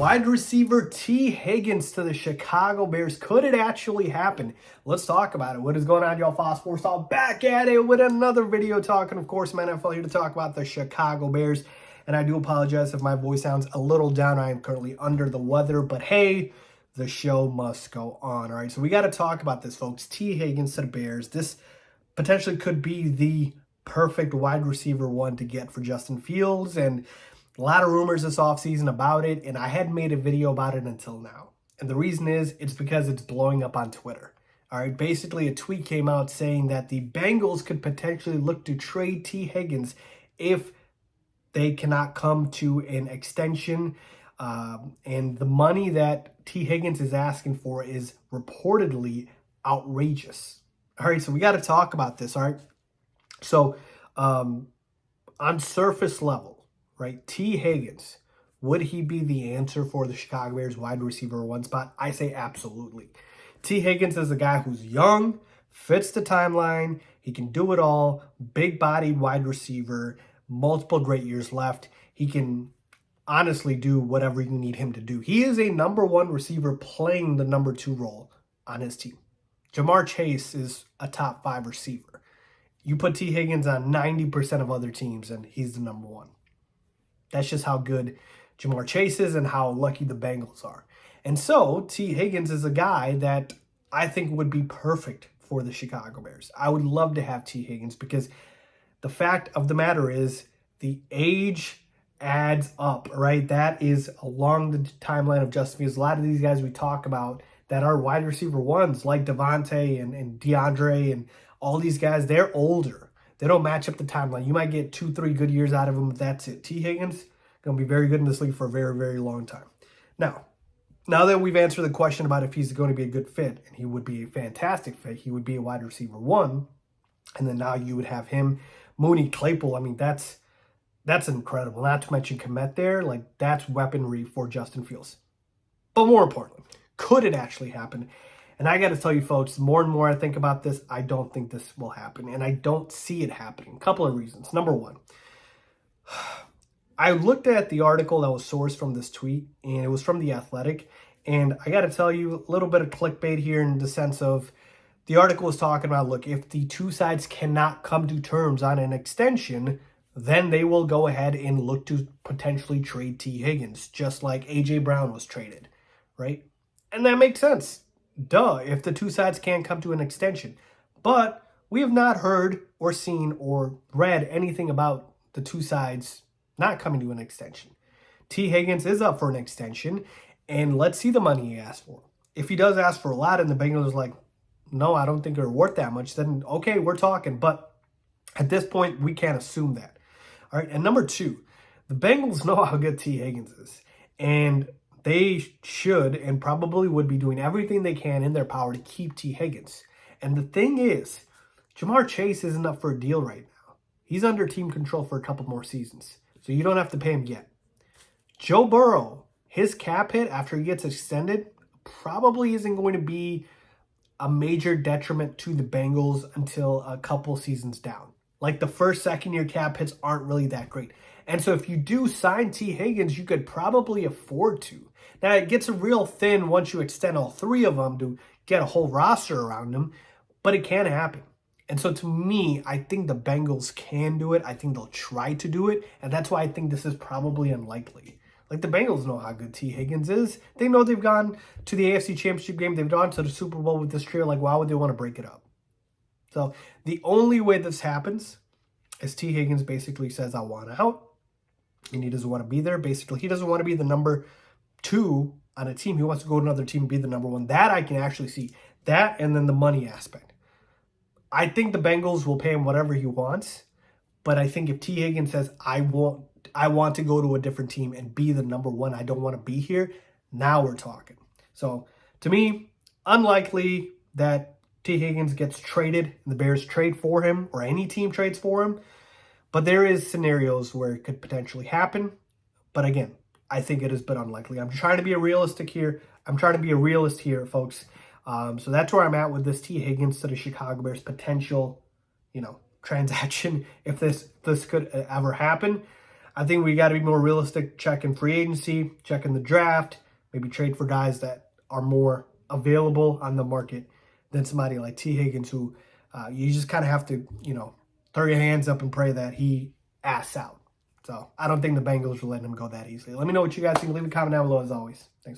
Wide receiver Tee Higgins to the Chicago Bears. Could it actually happen? Let's talk about it. What is going on, y'all? Faiz Sports all back at it with another video talking, of course, my NFL here to talk about the Chicago Bears. And I do apologize if my voice sounds a little down. I am currently under the weather, but hey, the show must go on. All right, so we got to talk about this, folks. Tee Higgins to the Bears. This potentially could be the perfect wide receiver one to get for Justin Fields, and a lot of rumors this offseason about it, and I hadn't made a video about it until now. And the reason is, it's because it's blowing up on Twitter. All right, basically a tweet came out saying that the Bengals could potentially look to trade Tee Higgins if they cannot come to an extension. And the money that Tee Higgins is asking for is reportedly outrageous. All right, so we got to talk about this, all right? So on surface level, right, Tee Higgins, would he be the answer for the Chicago Bears wide receiver one spot? I say absolutely. Tee Higgins is a guy who's young, fits the timeline, he can do it all, big-bodied wide receiver, multiple great years left. He can honestly do whatever you need him to do. He is a number one receiver playing the number two role on his team. Jamar Chase is a top 5 receiver. You put Tee Higgins on 90% of other teams, and he's the number one. That's just how good Jamar Chase is and how lucky the Bengals are. And so Tee Higgins is a guy that I think would be perfect for the Chicago Bears. I would love to have Tee Higgins because the fact of the matter is the age adds up, right? That is along the timeline of Justin Fields. A lot of these guys we talk about that are wide receiver ones like Devontae and DeAndre and all these guys, they're older. They don't match up the timeline. You might get 2-3 good years out of them, but that's it. Tee Higgins going to be very good in this league for a very, very long time. Now that we've answered the question about if he's going to be a good fit, and he would be a fantastic fit, he would be a wide receiver one, and then now you would have him, Mooney, Claypool. I mean, that's incredible. Not to mention Kmet there. Like, that's weaponry for Justin Fields. But more importantly, could it actually happen? And I got to tell you, folks, the more and more I think about this, I don't think this will happen. And I don't see it happening. A couple of reasons. Number one, I looked at the article that was sourced from this tweet, and it was from The Athletic. And I got to tell you, a little bit of clickbait here in the sense of the article was talking about, look, if the two sides cannot come to terms on an extension, then they will go ahead and look to potentially trade Tee Higgins, just like A.J. Brown was traded, right? And that makes sense. Duh, if the two sides can't come to an extension. But we have not heard or seen or read anything about the two sides not coming to an extension. Tee Higgins is up for an extension, and let's see the money he asks for. If he does ask for a lot and the Bengals are like, no, I don't think they're worth that much, then okay, we're talking. But at this point, we can't assume that. All right, and number two, the Bengals know how good Tee Higgins is. And they should and probably would be doing everything they can in their power to keep Tee Higgins. And the thing is, Jamar Chase isn't up for a deal right now. He's under team control for a couple more seasons, so you don't have to pay him yet. Joe Burrow, his cap hit after he gets extended probably isn't going to be a major detriment to the Bengals until a couple seasons down. Like the first, second year cap hits aren't really that great. And so if you do sign Tee Higgins, you could probably afford to. Now, it gets real thin once you extend all three of them to get a whole roster around them, but it can happen. And so to me, I think the Bengals can do it. I think they'll try to do it, and that's why I think this is probably unlikely. Like, the Bengals know how good Tee Higgins is. They know they've gone to the AFC Championship game. They've gone to the Super Bowl with this trio. Like, why would they want to break it up? So the only way this happens is Tee Higgins basically says, I want out. And he doesn't want to be there. Basically, he doesn't want to be the number 2 on a team. He wants to go to another team and be the number 1. That I can actually see. That and then the money aspect. I think the Bengals will pay him whatever he wants. But I think if Tee Higgins says, I want to go to a different team and be the number 1, I don't want to be here, now we're talking. So to me, unlikely that Tee Higgins gets traded and the Bears trade for him or any team trades for him. But there is scenarios where it could potentially happen. But again, I think it is a bit unlikely. I'm trying to be realistic here. I'm trying to be a realist here, folks. So that's where I'm at with this Tee Higgins to the Chicago Bears potential, transaction. If this could ever happen, I think we got to be more realistic, checking free agency, checking the draft, maybe trade for guys that are more available on the market than somebody like Tee Higgins, who you just kind of have to, throw your hands up and pray that he asks out. So I don't think the Bengals are letting him go that easily. Let me know what you guys think. Leave a comment down below as always. Thanks.